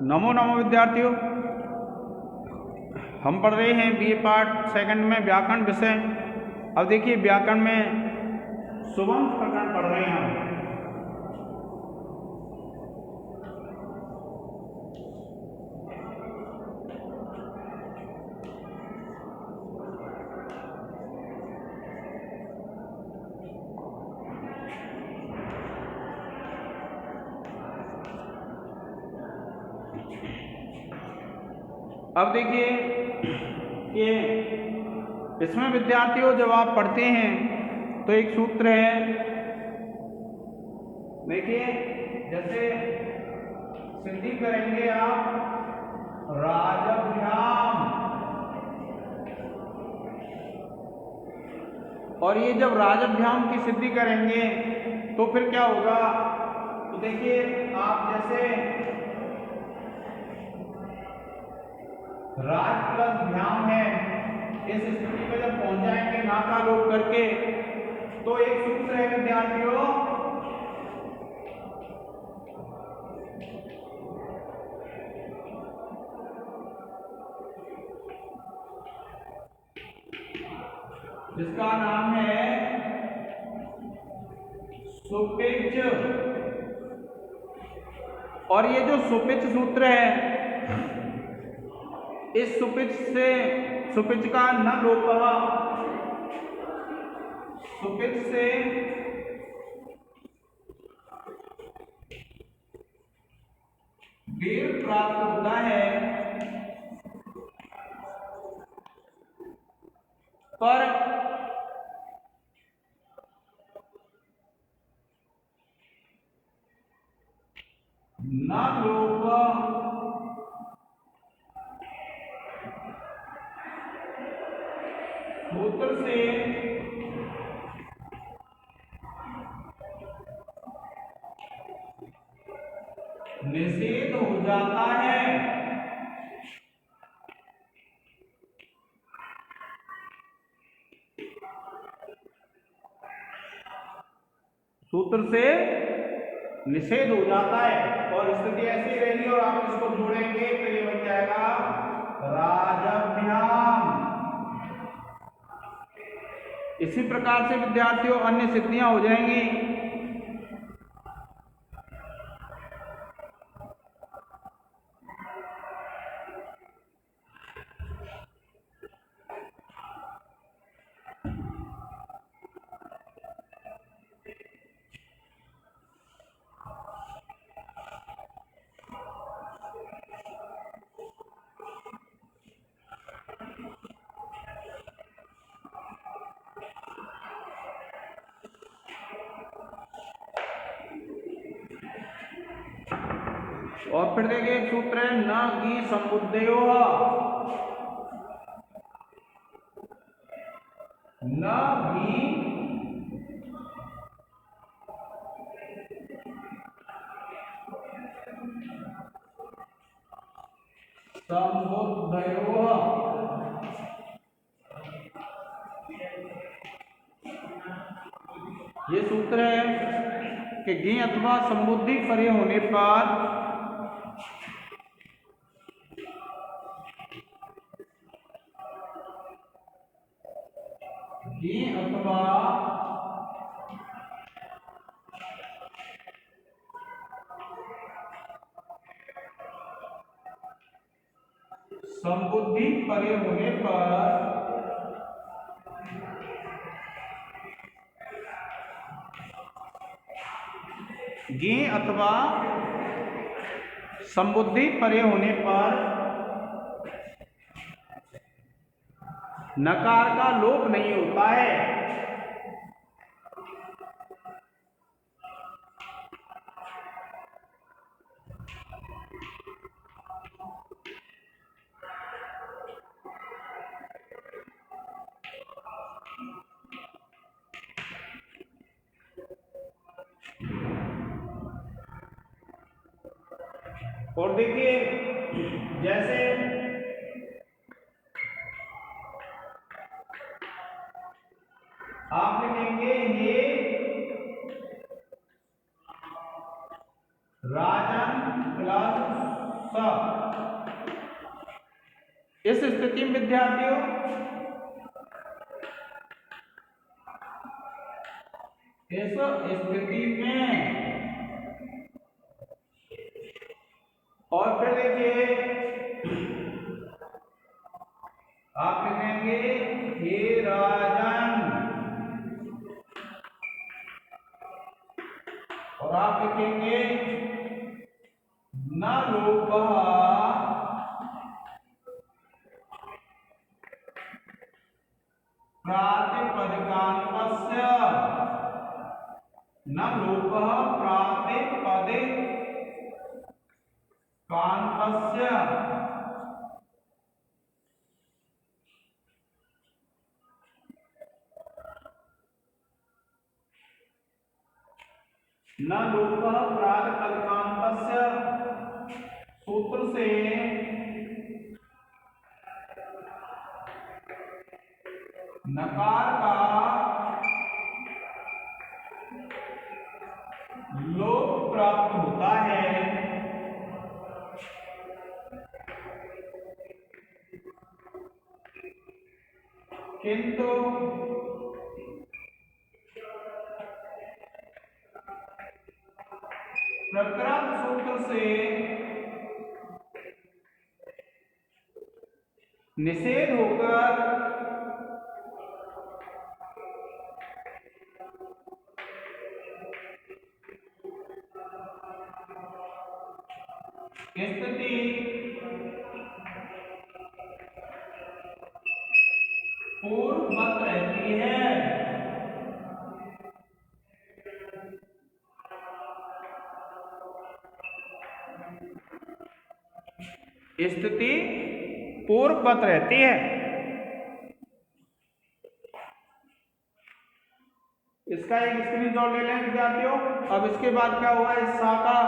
नमो नमो विद्यार्थियों, हम पढ़ रहे हैं बीए पार्ट सेकंड में व्याकरण विषय। अब देखिए व्याकरण में सुबंत प्रकरण पढ़ रहे हैं हम। अब देखिए कि इसमें विद्यार्थियों जब आप पढ़ते हैं तो एक सूत्र है। देखिए जैसे सिद्धि करेंगे आप राजभ्याम, और ये जब राजभ्याम की सिद्धि करेंगे तो फिर क्या होगा। तो देखिए आप जैसे राज प्लस भ्याम है, इस स्थिति में जब पहुंच जाएंगे ना का लोप करके, तो एक सूत्र है विद्यार्थियों जिसका नाम है सुपिच। और ये जो सुपिच सूत्र है, इस सुपिच का न लोपः, सुपिच से दीर्घ प्राप्त होता है, पर न लोप सूत्र से निषेध हो जाता है। सूत्र से निषेध हो जाता है और स्थिति ऐसी रहेगी और आप इसको जोड़ेंगे तो ये बन जाएगा राजभ्याम। इसी प्रकार से विद्यार्थियों अन्य सिद्धियां हो जाएंगी। और फिर देखिए एक सूत्र है न गी संबुद्धयोः, न गी संबुद्धयोः। ये सूत्र है कि गी अथवा संबुद्धि परे होने पर गी अथवा संबुद्धि परे होने पर गी अथवा संबुद्धि परे होने पर नकार का लोप नहीं होता है। और देखिए जैसे आप लिखेंगे ये राजन प्लस स। इस स्थिति में विद्यार्थियों इस स्थिति में और फिर देखिए आप लिखेंगे हे राजन और आप लिखेंगे न लोभः प्रातिपदिकान्तस्य न लोभः प्रातिपदिकान्तस्य न लोभः प्रातिपदिकान्तस्य सूत्र से नकार का लोप प्राप्त होता है, किंतु प्रकृत सूत्र से निषेध होकर स्थिति पूर्ववत रहती है। स्थिति पूर्ववत रहती है। इसका एक स्क्रीनशॉट ले लें विद्यार्थियों। अब इसके बाद क्या हुआ, इस सा का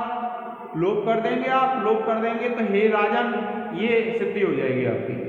लोप कर देंगे, आप लोप कर देंगे तो हे राजन ये सिद्धि हो जाएगी आपकी।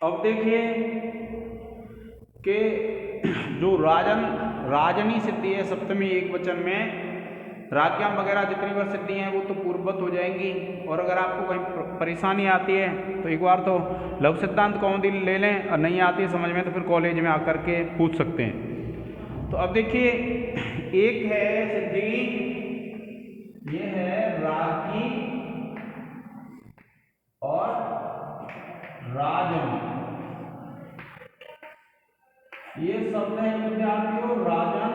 अब देखिए कि जो राजनी सिद्धि है सप्तमी एक वचन में, राज्ञां वगैरह जितनी बार सिद्धि हैं वो तो पूर्ववत हो जाएंगी। और अगर आपको कहीं परेशानी आती है तो एक बार तो लघु सिद्धांत कौमुदी ले लें, और नहीं आती है समझ में तो फिर कॉलेज में आकर के पूछ सकते हैं। तो अब देखिए एक है सिद्धि, ये है राज्ञी और राजन। ये शब्द है विद्यार्थियों राजन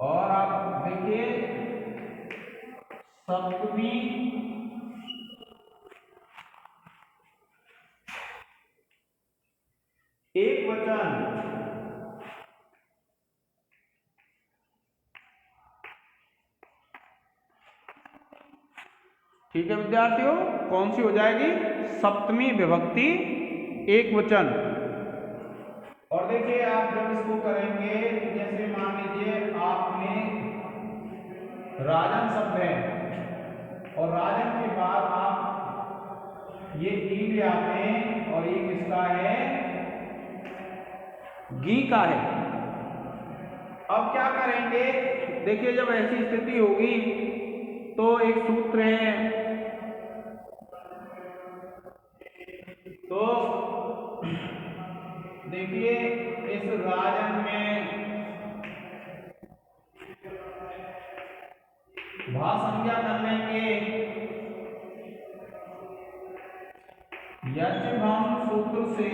और आप देखिए सप्तमी एक वचन। ठीक है विद्यार्थियों, कौन सी हो जाएगी, सप्तमी विभक्ति एक वचन। और देखिए आप जब इसको करेंगे तो जैसे मान लीजिए आपने राजन शब्द है और राजन के बाद आप ये ई ले आते हैं और ये किसका है, गी का है। अब क्या करेंगे, देखिए जब ऐसी स्थिति होगी तो एक सूत्र है, तो देखिए इस राजन में भा संज्ञा कर लेंगे, यचभम सूत्र से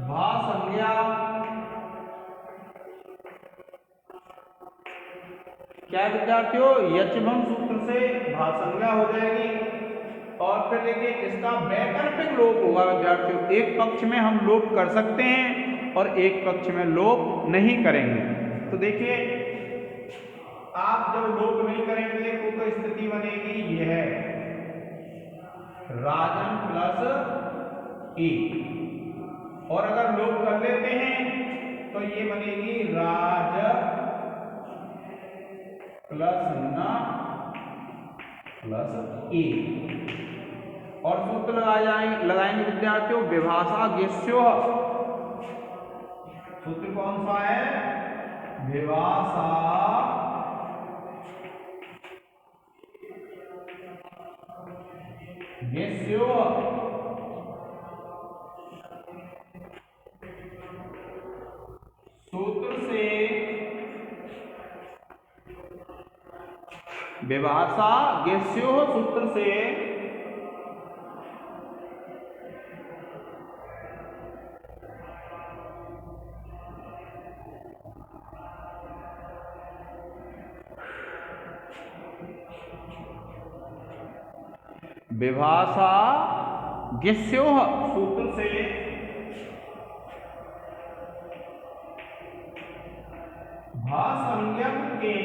भा संज्ञा क्या है विद्यार्थियों, यचभम सूत्र से भा संज्ञा हो जाएगी। और फिर देखिए इसका वैकल्पिक लोप होगा विद्यार्थियों, एक पक्ष में हम लोप कर सकते हैं और एक पक्ष में लोप नहीं करेंगे। तो देखिए आप जब लोप नहीं करेंगे तो स्थिति बनेगी यह राजन प्लस ई, और अगर लोप कर लेते हैं तो ये बनेगी राज प्लस न प्लस ई। और सूत्र लगाएंगे विद्यार्थियों विभाषा गेस्यो, सूत्र कौन सा है, विभाषा गेस्यो, सूत्र से विभाषा गेस्यो, सूत्र से विभाषा गेस्यो, सूत्र से भा संज्ञक के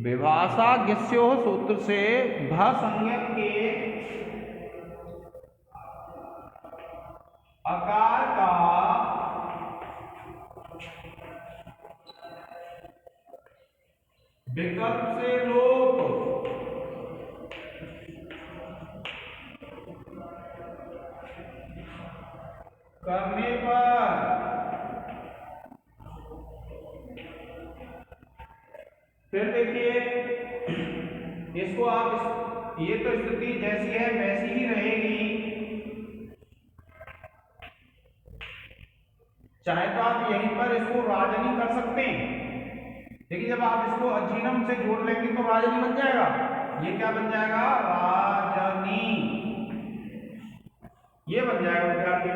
विभाषा गेस्यो, सूत्र से भा संज्ञक के आकार का विकल्प से लोप करने पर फिर देखिए इसको आप ये तो स्थिति जैसी है वैसी ही रहेगी, चाहे तो आप यहीं पर इसको राजनी कर सकते हैं, लेकिन जब आप इसको अजीनम से जोड़ लेंगे तो राजनी बन जाएगा। ये क्या बन जाएगा, राजनी, ये बन जाएगा विद्यार्थी।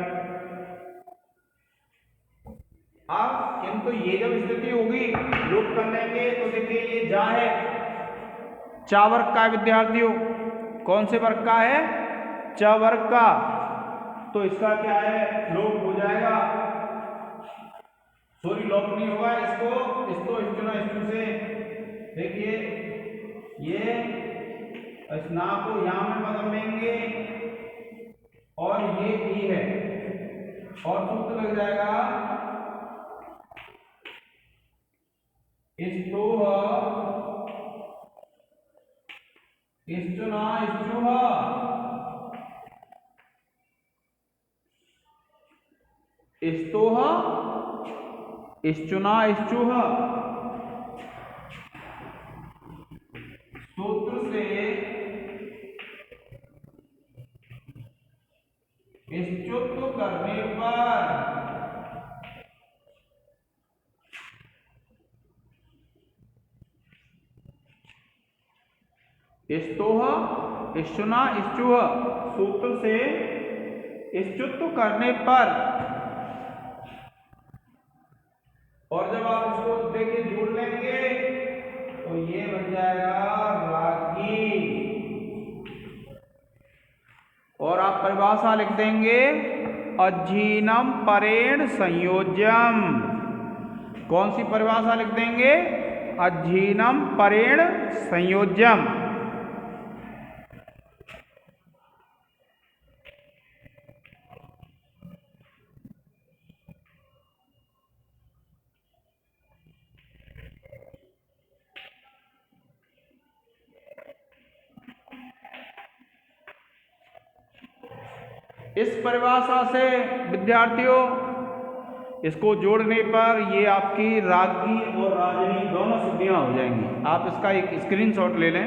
अब किंतु ये जब स्थिति होगी लोप कर लेंगे तो देखिए ये जा है, चा वर्ग का है विद्यार्थियों, कौन से वर्ग का है, च वर्ग का, तो इसका क्या है लोप हो जाएगा, सॉरी लोप नहीं होगा, इसको इष्टु से देखिए ये स्ना को यहां में बदल लेंगे और ये ई है और सूत्र लग जाएगा इष्टोह इष्टुना इष्टुह, इष्टोह इष्टुना इष्टुह, सूत्र से इष्टुत्व करने पर इष्टोह इष्टुना इष्टुह, सूत्र से इष्टुत्व करने पर, और जब आप इसको देखिए जोड़ लेंगे तो ये बन जाएगा रागी, और आप परिभाषा लिख देंगे अजीनम परेण संयोज्यम, कौन सी परिभाषा लिख देंगे, अजीनम परेण संयोज्यम। इस परिभाषा से विद्यार्थियों इसको जोड़ने पर ये आपकी रागी और राजनी दोनों सिद्धियां हो जाएंगी। आप इसका एक स्क्रीनशॉट ले लें।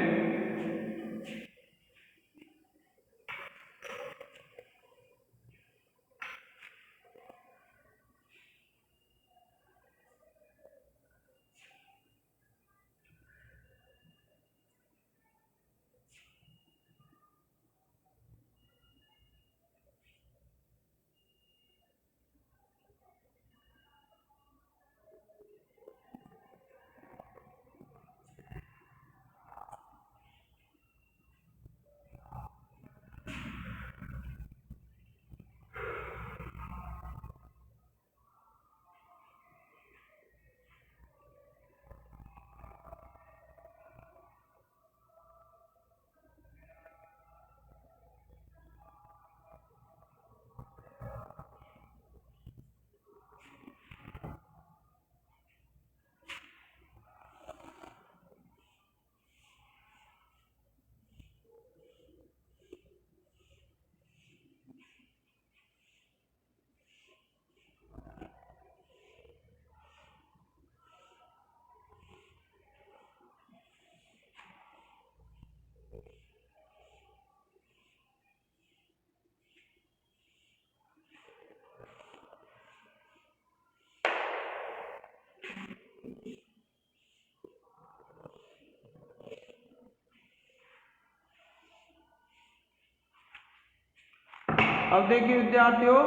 अब देखिए विद्यार्थियों,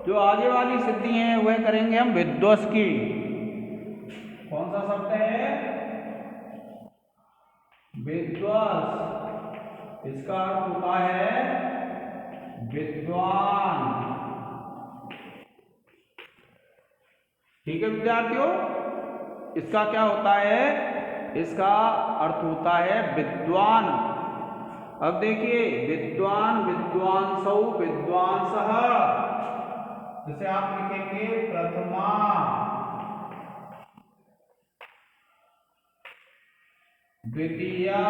जो आगे वाली सिद्धि है वह करेंगे हम विध्वंस की। कौन सा शब्द है? विध्वंस। इसका अर्थ होता है विद्वान। ठीक है विद्यार्थियों, इसका क्या होता है? इसका अर्थ होता है विद्वान। अब देखिए, विद्वान, विद्वांसौ, विद्वांसः, जैसे आप लिखेंगे प्रथमा, द्वितीया,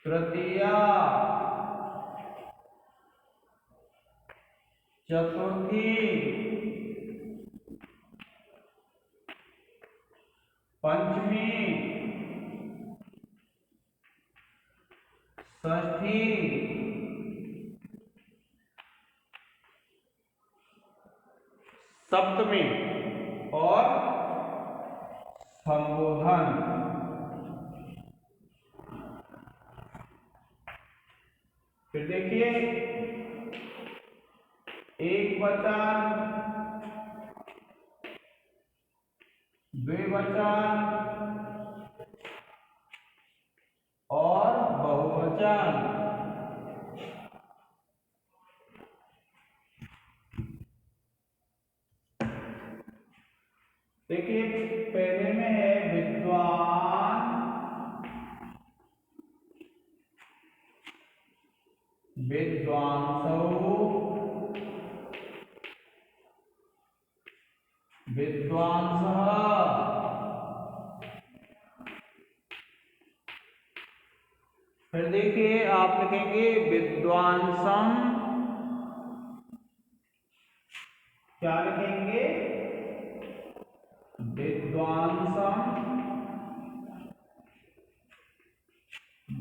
तृतीया, चतुर्थी, पंचमी, षष्ठी, सप्तमी और संबोधन। फिर देखिए, एक वचन, द्विवचन और बहुवचन। देखिए, पहले में है विद्वान, विद्वांसौ, विद्वांसः। फिर देखिए, आप लिखेंगे विद्वांसम। क्या लिखेंगे? विद्वांसम,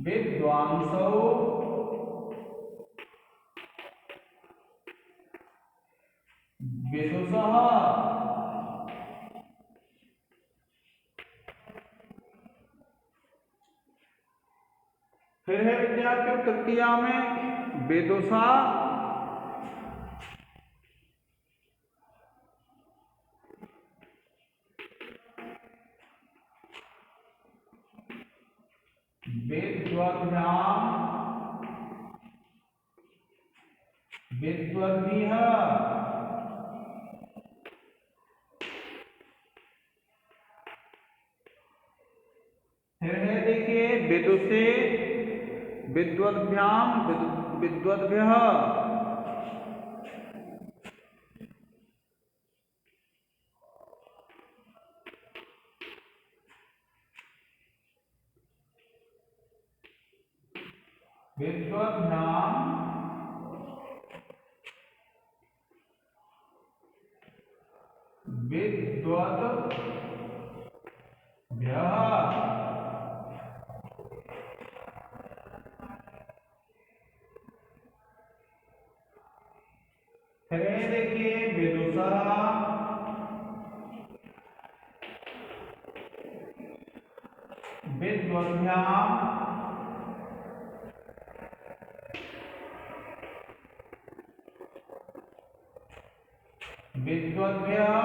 विद्वांसौ, विदुषः। फिर है विद्यार्थियों तृतीया में विदुषा, विद्वद्भ्याम, विद्वद्भिः। फिर है देखिए विदुषे, विद्वद्भ्याम, विद्वद्भ्यः। विद्वद्भ्याम, विद्वद्भ्यः। फिर देखिए विदुषा, विद्वद्भ्याम, विद्वद्भ्यः।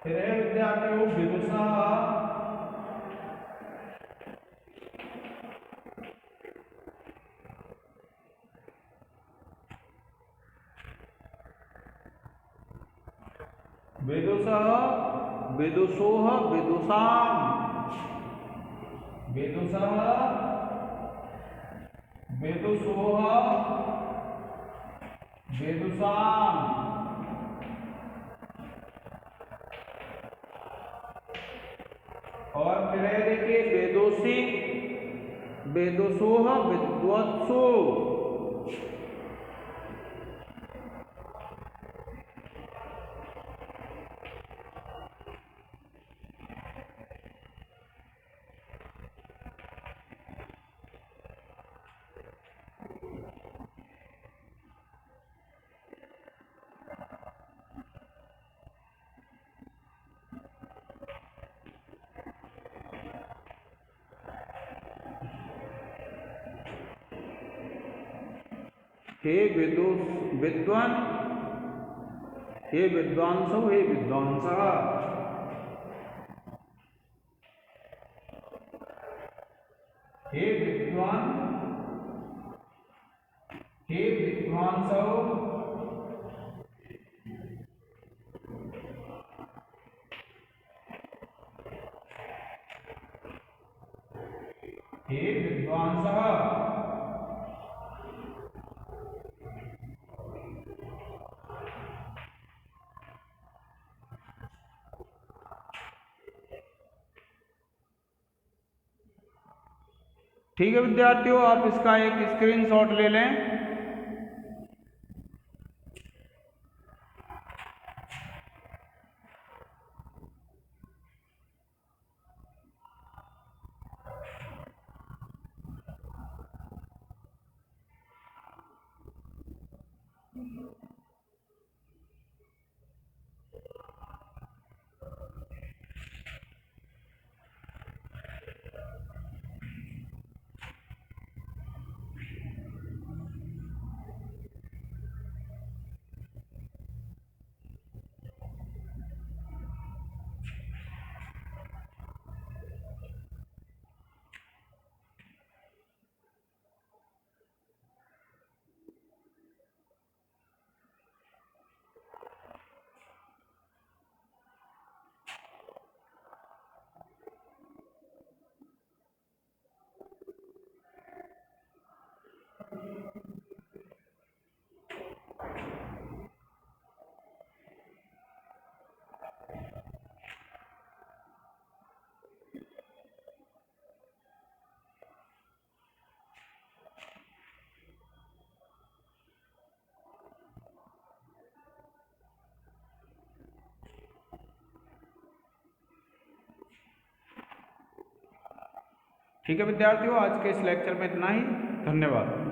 फिर है विद्यार्थियों विदुषा, विदुषः, विदुषोः, विदुषाम्, विदुषः, विदुषोः, विदुषाम्। और फिर है देखिए वेदोसी, वेदोसोः, विद्वत्सु। हे विद्वान, हे विद्वांसो, हे विद्वांसः। हे विद्वान, हे विद्वांसो, हे विद्वांसः। ठीक है विद्यार्थियों, आप इसका एक स्क्रीनशॉट ले लें। ठीक है विद्यार्थियों, आज के इस लेक्चर में इतना ही। धन्यवाद।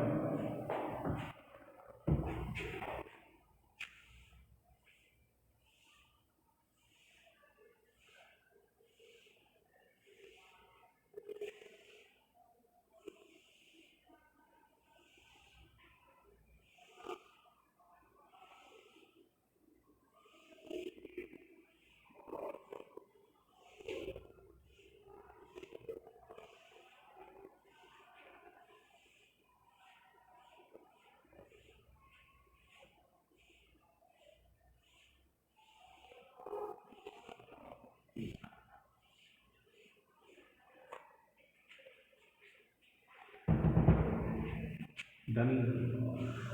डन।